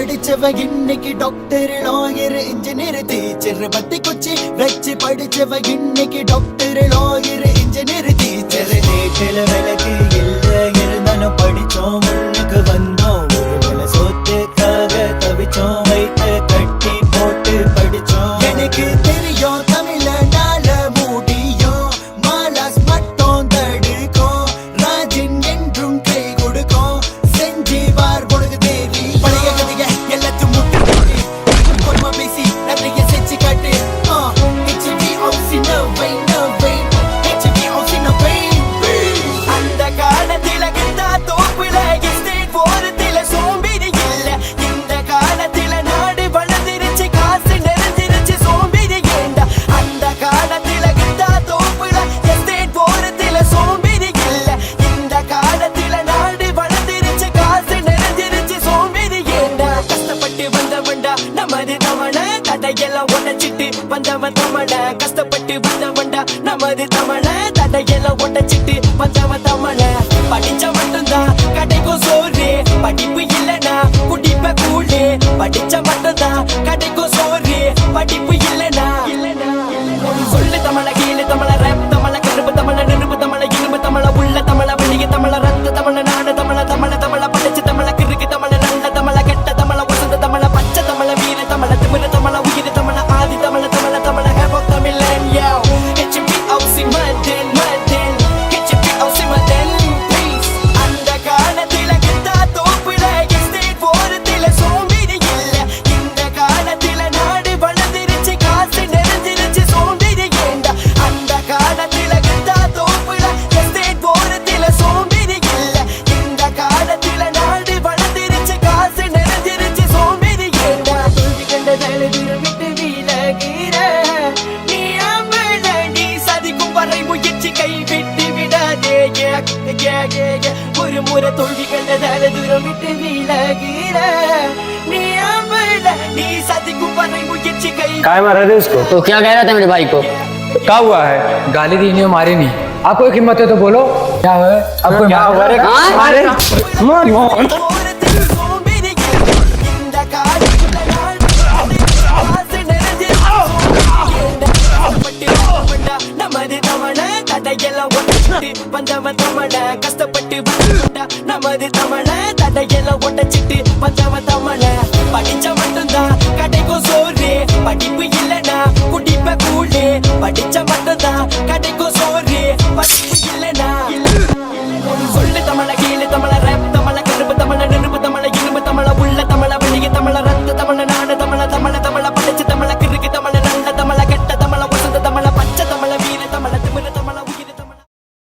படிச்சவ இன்னைக்கு doctor lawyer engineer teacher பத்தி குச்சி வச்சு படிச்சவ இன்னைக்கு டாக்டர் லாயர் இன்ஜினியர் டீச்சர் வீட்டுல விளக்கு இல்ல இருந்தாலும் படிச்சோம் முன்னுக்கு வந்தோம் ஒரு வேளை சொத்துக்காக தவிச்சோம் வயிற்று கட்டி போட்டு படிச்சோம் எனக்கு தெரியும் தமிழனால முடியும் மாலாஸ் மட்டும் தடுக்கும் ராஜன் என்றும் கை கொடுக்கும் செஞ்சு வார் பொழுது தேவி பழைய கதைக எல்லாத்தையும் முட்டு பொறுமை பேசி நிறைய செஞ்சு காட்டு அந்த காலத்தில கிட்டா தோப்புல எஸ்டேட் போறதில சோம்பேறி இல்ல இந்த காலத்தில நாடு வளர்ந்துருச்சு காசு நிறைஞ்சிருச்சு சோம்பேறி ஏண்டா அந்த காலத்தில கிட்டா தோப்புல எஸ்டேட் போறதில சோம்பேறி இல்ல இந்த காலத்தில நாடு வளர்ந்துருச்சு காசு நிறைஞ்சிருச்சு சோம்பேறி ஏண்டா கஷ்டப்பட்டு வந்தவன்டா நமது தமிழ தடையெல்லாம் உடைச்சிட்டு வந்தவன் தமிழ கஷ்டப்பட்டு வந்தவன்டா நமது தமிழ தடையெல்லாம் உடைச்சிட்டு வந்தவன் தமிழ படிச்ச மட்டும்தான் கிடைக்கும் சோறு படிப்பு இல்லனா குடிப்ப கூழு படிச்ச மட்டும்தான் கிடைக்கும் சோறு படிப்பு இல்லனா சொல்லு தமிழ கீழே தமிழ ரேப் தமிழ கருப்பு தமிழ நெருப்பு தமிழ இரும்பு தமிழ உள்ள தமிழ வண்டிய தமிழ ரத்த தமிழ நாடு தமிழ தமிழ தமிழ படிச்ச தமிழ கிறுக்கு தமிழ நல்ல தமிழ கெட்ட தமிழ வசந்த தமிழ பச்சை தமிழ வீர தமிழ திமிர தமிழ உயிர் தமிழ ஆதி தமிழ தமிழ தமிழ ஹேப் ஆஃப் தமிழன் யோ HBOC Madan Madan HBOC Madan please அந்த காலத்தில கிட்டா தோப்புல எஸ்டேட் போறதில சோம்பேறி இல்ல இந்த காலத்தில நாடு வளர்ந்துருச்சு காசு நிறைஞ்சிருச்சு சோம்பேறி ஏண்டா அந்த காலத்தில கிட்டா தோப்புல எஸ்டேட் போறதில சோம்பேறி இல்ல இந்த காலத்தில நாடு வளர்ந்துருச்சு காசு நிறைஞ்சிருச்சு சோம்பேறி ஏண்டா தோல்வி கண்ட தலைவிரம் விட்டு விலகிற நீ அம்பளடி சதிக்கும் வரை முயற்சி கை விட்டு விடாதே ஒரு முறை தோல்வி கண்டதால தூரம் விட்டு விலகிற நீ அம்பள நீ சதிக்கும் வரை முயற்சி कई काय मारा रहे उसको? तो क्या कह रहा था मेरे भाई को? क्या हुआ है? गाली दी नहीं मारे नहीं। आपको एक हिम्मत है तो बोलो क्या है? आपको क्या हुआ रे? हाँ? मारे मार मार நமது தமிழ தடையெல்லாம் உடைச்சிட்டு வந்தவன் தமிழ கஷ்டப்பட்டு வந்தவன்டா நமது தமிழ தடையெல்லாம் உடைச்சிட்டு வந்தவன் தமிழ படிச்ச மட்டும்தான் கிடைக்கும் சோறு படிப்பு இல்லனா குடிப்ப கூழு படிச்ச மட்டும்தான் கிடைக்கும்